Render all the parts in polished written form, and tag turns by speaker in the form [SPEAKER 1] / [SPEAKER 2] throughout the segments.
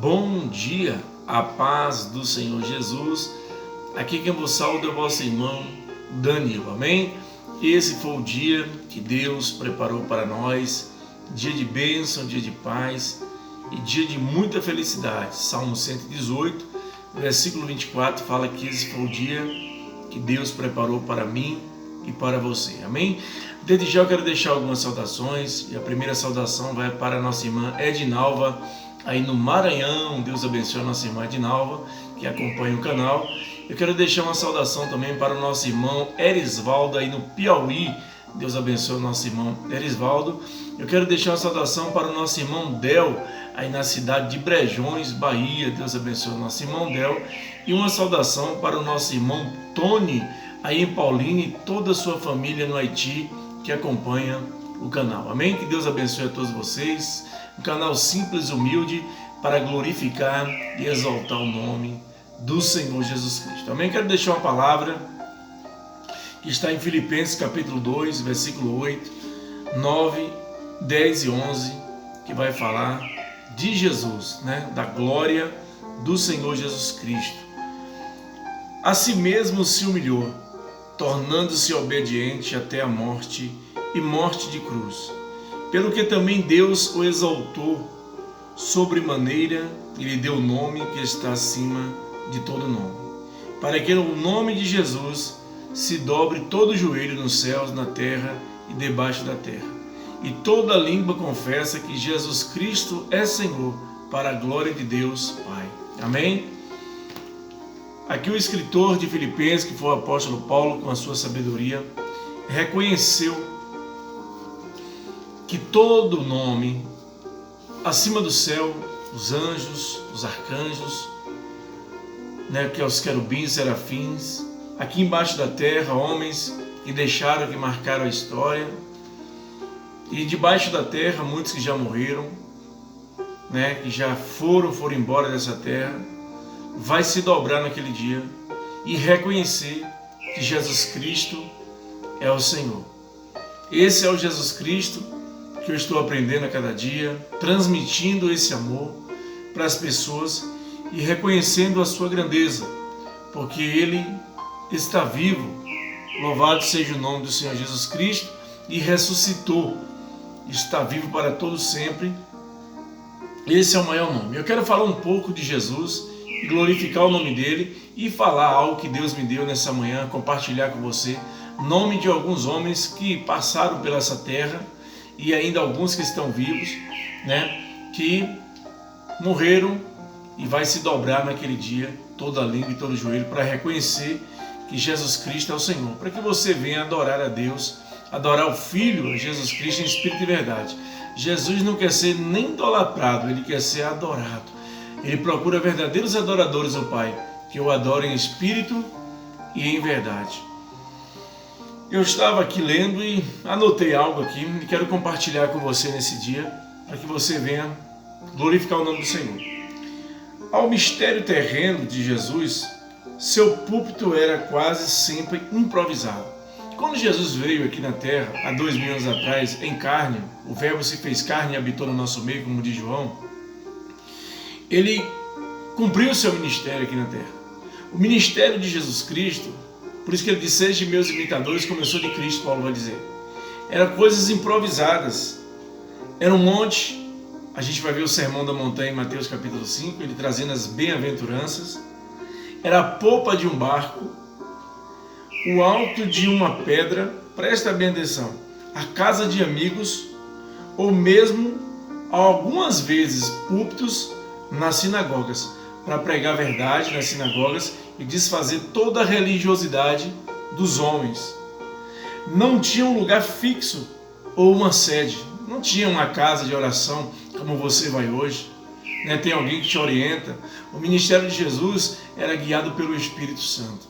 [SPEAKER 1] Bom dia, a paz do Senhor Jesus. Aqui quem vos saúda é o vosso irmão Danilo, amém? Esse foi o dia que Deus preparou para nós, dia de bênção, dia de paz e dia de muita felicidade. Salmo 118, versículo 24 fala que esse foi o dia que Deus preparou para mim e para você, amém? Desde já eu quero deixar algumas saudações, e a primeira saudação vai para a nossa irmã Edinalva, aí no Maranhão. Deus abençoe a nossa irmã Edinalva, que acompanha o canal. Eu quero deixar uma saudação também para o nosso irmão Erisvaldo, aí no Piauí. Deus abençoe o nosso irmão Erisvaldo. Eu quero deixar uma saudação para o nosso irmão Del, aí na cidade de Brejões, Bahia. Deus abençoe o nosso irmão Del. E uma saudação para o nosso irmão Tony, aí em Paulínia, e toda a sua família no Haiti, que acompanha o canal. Amém? Que Deus abençoe a todos vocês. Um canal simples e humilde para glorificar e exaltar o nome do Senhor Jesus Cristo. Amém? Quero deixar uma palavra que está em Filipenses capítulo 2, versículo 8, 9, 10 e 11, que vai falar de Jesus, da glória do Senhor Jesus Cristo. A si mesmo se humilhou, tornando-se obediente até a morte e morte de cruz, pelo que também Deus o exaltou sobremaneira e lhe deu o nome que está acima de todo nome, para que no nome de Jesus se dobre todo o joelho nos céus, na terra e debaixo da terra, e toda língua confessa que Jesus Cristo é Senhor, para a glória de Deus Pai. Amém? Aqui o escritor de Filipenses, que foi o apóstolo Paulo, com a sua sabedoria, reconheceu que todo nome, acima do céu, os anjos, os arcanjos, que é os querubins, serafins, aqui embaixo da terra, homens que deixaram, que marcaram a história, e debaixo da terra, muitos que já morreram, que já foram embora dessa terra, vai se dobrar naquele dia e reconhecer que Jesus Cristo é o Senhor. Esse é o Jesus Cristo que eu estou aprendendo a cada dia, transmitindo esse amor para as pessoas e reconhecendo a sua grandeza, porque Ele está vivo. Louvado seja o nome do Senhor Jesus Cristo, e ressuscitou, está vivo para todos sempre. Esse é o maior nome. Eu quero falar um pouco de Jesus, glorificar o nome dele e falar algo que Deus me deu nessa manhã, compartilhar com você, nome de alguns homens que passaram pela essa terra e ainda alguns que estão vivos, que morreram, e vai se dobrar naquele dia toda a língua e todo o joelho para reconhecer que Jesus Cristo é o Senhor, para que você venha adorar a Deus, adorar o Filho, Jesus Cristo, em espírito e verdade. Jesus não quer ser nem idolatrado, ele quer ser adorado. Ele procura verdadeiros adoradores ao Pai, que o adorem em espírito e em verdade. Eu estava aqui lendo e anotei algo aqui e quero compartilhar com você nesse dia, para que você venha glorificar o nome do Senhor. Ao mistério terreno de Jesus, seu púlpito era quase sempre improvisado. Quando Jesus veio aqui na terra, há 2000 anos atrás, em carne, o Verbo se fez carne e habitou no nosso meio, como diz João, ele cumpriu o seu ministério aqui na terra. O ministério de Jesus Cristo, por isso que ele disse: sejam meus imitadores, como eu sou de Cristo, Paulo vai dizer. Eram coisas improvisadas. Era um monte. A gente vai ver o Sermão da Montanha em Mateus capítulo 5, ele trazendo as bem-aventuranças. Era a popa de um barco, o alto de uma pedra, presta bem atenção, a casa de amigos, ou mesmo, algumas vezes, púlpitos nas sinagogas, para pregar a verdade nas sinagogas e desfazer toda a religiosidade dos homens. Não tinha um lugar fixo ou uma sede, não tinha uma casa de oração como você vai hoje, tem alguém que te orienta. O ministério de Jesus era guiado pelo Espírito Santo.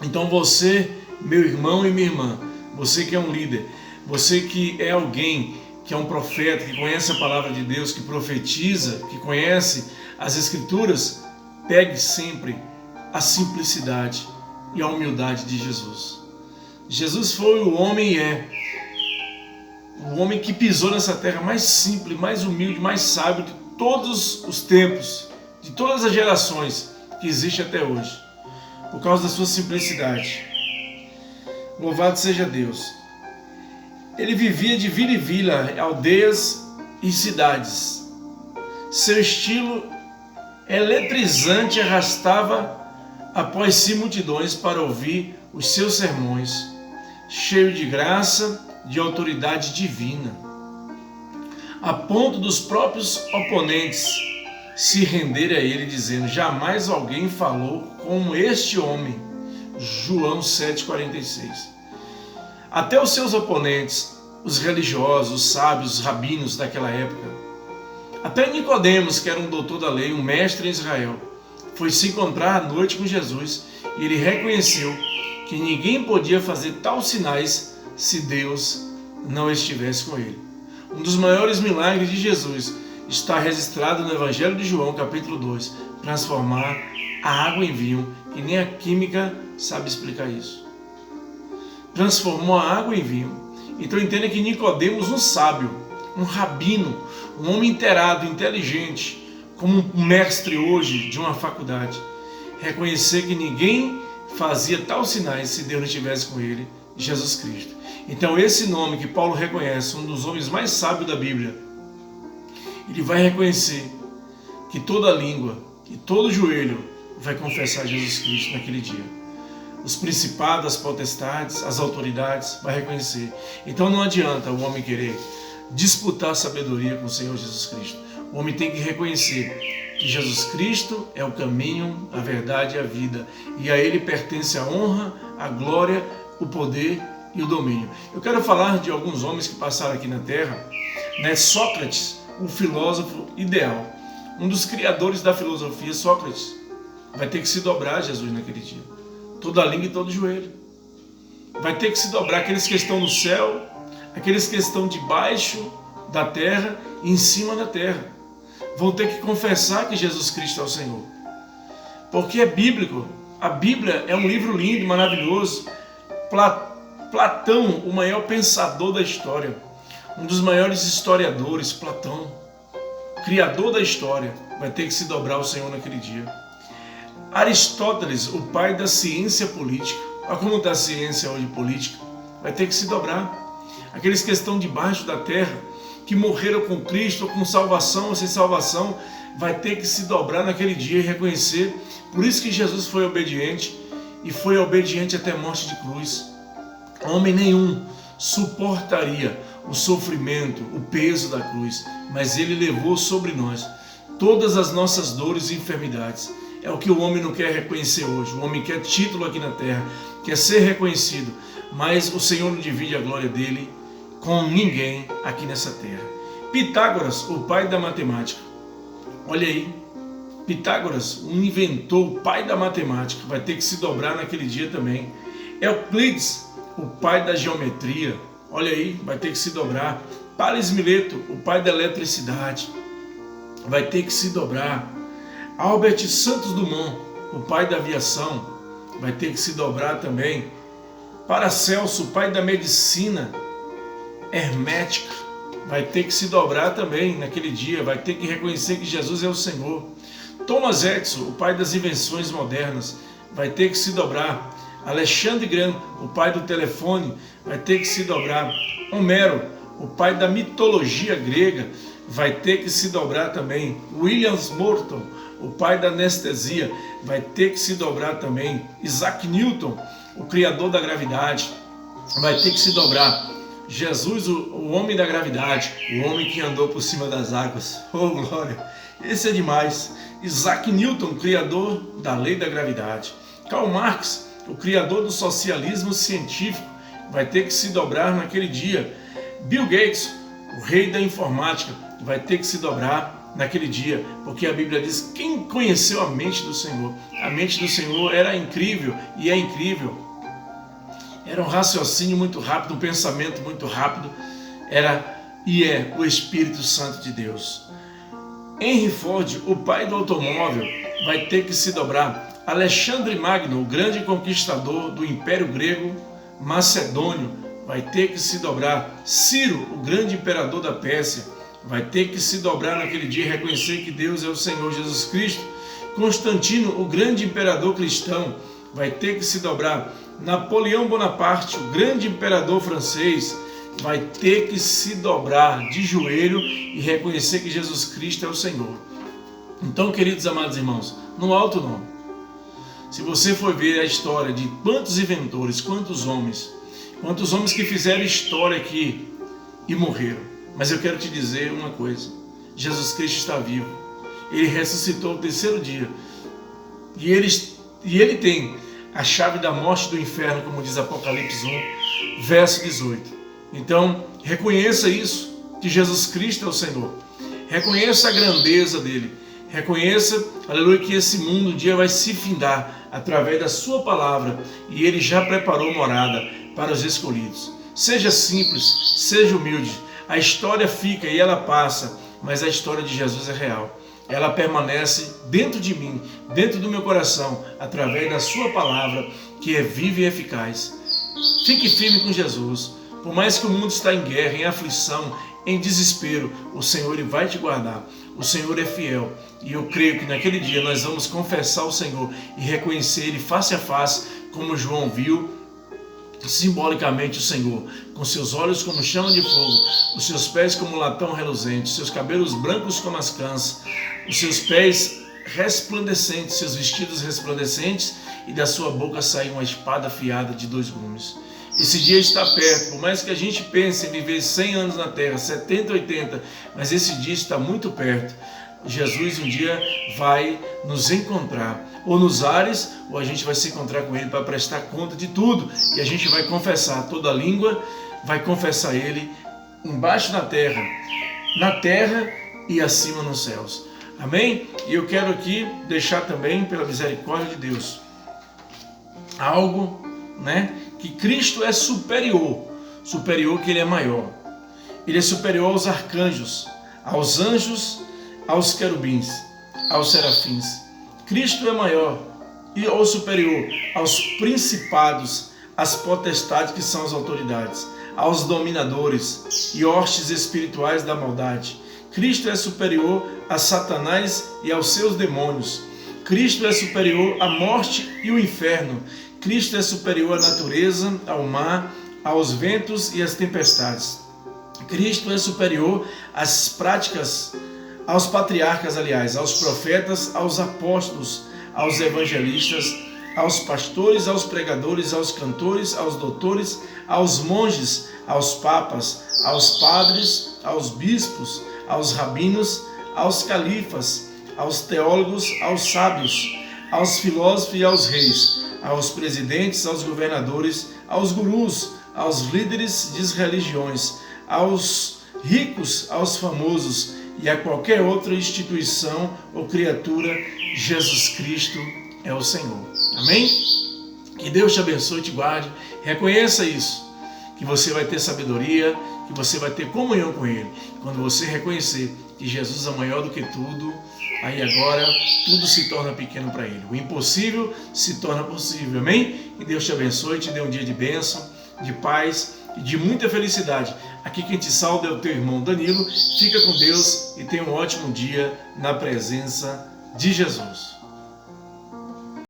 [SPEAKER 1] Então você, meu irmão e minha irmã, você que é um líder, você que é alguém que é um profeta, que conhece a palavra de Deus, que profetiza, que conhece as Escrituras, pegue sempre a simplicidade e a humildade de Jesus. Jesus foi o homem e é o homem que pisou nessa terra mais simples, mais humilde, mais sábio de todos os tempos. de todas as gerações que existem até hoje, por causa da sua simplicidade. Louvado seja Deus. Ele vivia de vila em vila, aldeias e cidades. Seu estilo eletrizante arrastava após si multidões para ouvir os seus sermões, cheio de graça, de autoridade divina, a ponto dos próprios oponentes se renderem a ele, dizendo: jamais alguém falou como este homem. João 7,46. Até os seus oponentes, os religiosos, os sábios, os rabinos daquela época, até Nicodemos, que era um doutor da lei, um mestre em Israel, foi se encontrar à noite com Jesus e ele reconheceu que ninguém podia fazer tais sinais se Deus não estivesse com ele. Um dos maiores milagres de Jesus está registrado no Evangelho de João, capítulo 2, transformar a água em vinho, que nem a química sabe explicar isso. Transformou a água em vinho. Então entenda que Nicodemos, um sábio, um rabino, um homem inteirado, inteligente, como um mestre hoje de uma faculdade, reconhecer que ninguém fazia tais sinais se Deus não estivesse com ele, Jesus Cristo. Então esse nome que Paulo reconhece, um dos homens mais sábios da Bíblia, ele vai reconhecer que toda língua e todo joelho vai confessar Jesus Cristo naquele dia. Os principados, as potestades, as autoridades vai reconhecer. Então não adianta o homem querer disputar sabedoria com o Senhor Jesus Cristo. O homem tem que reconhecer que Jesus Cristo é o caminho, a verdade e a vida, e a ele pertence a honra, a glória, o poder e o domínio. Eu quero falar de alguns homens que passaram aqui na Terra, né? Sócrates, o filósofo ideal, um dos criadores da filosofia. Sócrates vai ter que se dobrar a Jesus naquele dia, toda língua e todo joelho. Vai ter que se dobrar aqueles que estão no céu, aqueles que estão debaixo da terra e em cima da terra. Vão ter que confessar que Jesus Cristo é o Senhor, porque é bíblico. A Bíblia é um livro lindo, maravilhoso. Platão, o maior pensador da história, um dos maiores historiadores, Platão, criador da história, vai ter que se dobrar ao Senhor naquele dia. Aristóteles, o pai da ciência política, olha como está a ciência hoje política, vai ter que se dobrar. Aqueles que estão debaixo da terra, que morreram com Cristo, ou com salvação ou sem salvação, vai ter que se dobrar naquele dia e reconhecer. Por isso que Jesus foi obediente, e foi obediente até a morte de cruz. Homem nenhum suportaria o sofrimento, o peso da cruz, mas ele levou sobre nós todas as nossas dores e enfermidades. É o que o homem não quer reconhecer hoje. O homem quer título aqui na terra, quer ser reconhecido, mas o Senhor não divide a glória dele com ninguém aqui nessa terra. Pitágoras, o pai da matemática, olha aí, Pitágoras, um inventor, o pai da matemática, vai ter que se dobrar naquele dia também. Euclides, o pai da geometria, olha aí, vai ter que se dobrar. Tales Mileto, o pai da eletricidade, vai ter que se dobrar. Albert Santos Dumont, o pai da aviação, vai ter que se dobrar também. Paracelso, o pai da medicina hermética, vai ter que se dobrar também naquele dia, vai ter que reconhecer que Jesus é o Senhor. Thomas Edison, o pai das invenções modernas, vai ter que se dobrar. Alexandre Graham, o pai do telefone, vai ter que se dobrar. Homero, o pai da mitologia grega, vai ter que se dobrar também. William Morton, o pai da anestesia, vai ter que se dobrar também. Isaac Newton, o criador da gravidade, vai ter que se dobrar. Jesus, o homem da gravidade, o homem que andou por cima das águas. Oh, glória! Esse é demais. Isaac Newton, criador da lei da gravidade. Karl Marx, o criador do socialismo científico, vai ter que se dobrar naquele dia. Bill Gates, o rei da informática, vai ter que se dobrar naquele dia, porque a Bíblia diz: quem conheceu a mente do Senhor? A mente do Senhor era incrível e é incrível. Era um raciocínio muito rápido, um pensamento muito rápido. Era e é o Espírito Santo de Deus. Henry Ford, o pai do automóvel, vai ter que se dobrar. Alexandre Magno, o grande conquistador do Império Grego Macedônio, vai ter que se dobrar. Ciro, o grande imperador da Pérsia, vai ter que se dobrar naquele dia e reconhecer que Deus é o Senhor Jesus Cristo. Constantino, o grande imperador cristão, vai ter que se dobrar. Napoleão Bonaparte, o grande imperador francês, vai ter que se dobrar de joelho e reconhecer que Jesus Cristo é o Senhor. Então, queridos amados irmãos, no alto não. Se você for ver a história de quantos inventores, quantos homens que fizeram história aqui e morreram. Mas eu quero te dizer uma coisa: Jesus Cristo está vivo. Ele ressuscitou no terceiro dia. E ele tem a chave da morte e do inferno, como diz Apocalipse 1, verso 18. Então, reconheça isso, que Jesus Cristo é o Senhor. Reconheça a grandeza dele. Reconheça, aleluia, que esse mundo um dia vai se findar através da sua palavra, e ele já preparou morada para os escolhidos. Seja simples, seja humilde. A história fica e ela passa, mas a história de Jesus é real. Ela permanece dentro de mim, dentro do meu coração, através da sua palavra, que é viva e eficaz. Fique firme com Jesus. Por mais que o mundo está em guerra, em aflição, em desespero, o Senhor ele vai te guardar. O Senhor é fiel. E eu creio que naquele dia nós vamos confessar o Senhor e reconhecer Ele face a face, como João viu simbolicamente o Senhor, com seus olhos como chama de fogo, os seus pés como latão reluzente, seus cabelos brancos como as cãs, os seus pés resplandecentes, seus vestidos resplandecentes, e da sua boca sai uma espada afiada de 2 gumes. Esse dia está perto, por mais que a gente pense em viver 100 anos na terra, 70, 80, mas esse dia está muito perto. Jesus um dia vai nos encontrar, ou nos ares, ou a gente vai se encontrar com Ele para prestar conta de tudo, e a gente vai confessar, toda a língua vai confessar Ele embaixo na terra e acima nos céus. Amém? E eu quero aqui deixar também, pela misericórdia de Deus, algo, que Cristo é superior que Ele é maior. Ele é superior aos arcanjos, aos anjos, aos querubins, aos serafins. Cristo é maior ou superior aos principados, às potestades que são as autoridades, aos dominadores e hostes espirituais da maldade. Cristo é superior a Satanás e aos seus demônios. Cristo é superior à morte e o inferno. Cristo é superior à natureza, ao mar, aos ventos e às tempestades. Cristo é superior às práticas, aos patriarcas, aos profetas, aos apóstolos, aos evangelistas, aos pastores, aos pregadores, aos cantores, aos doutores, aos monges, aos papas, aos padres, aos bispos, aos rabinos, aos califas, aos teólogos, aos sábios, aos filósofos e aos reis, aos presidentes, aos governadores, aos gurus, aos líderes de religiões, aos ricos, aos famosos e a qualquer outra instituição ou criatura, Jesus Cristo é o Senhor. Amém? Que Deus te abençoe e te guarde. Reconheça isso, que você vai ter sabedoria, que você vai ter comunhão com Ele. Quando você reconhecer que Jesus é maior do que tudo, aí agora tudo se torna pequeno para Ele. O impossível se torna possível. Amém? Que Deus te abençoe e te dê um dia de bênção, de paz e de muita felicidade. Aqui quem te salva é o teu irmão Danilo. Fica com Deus e tenha um ótimo dia na presença de Jesus.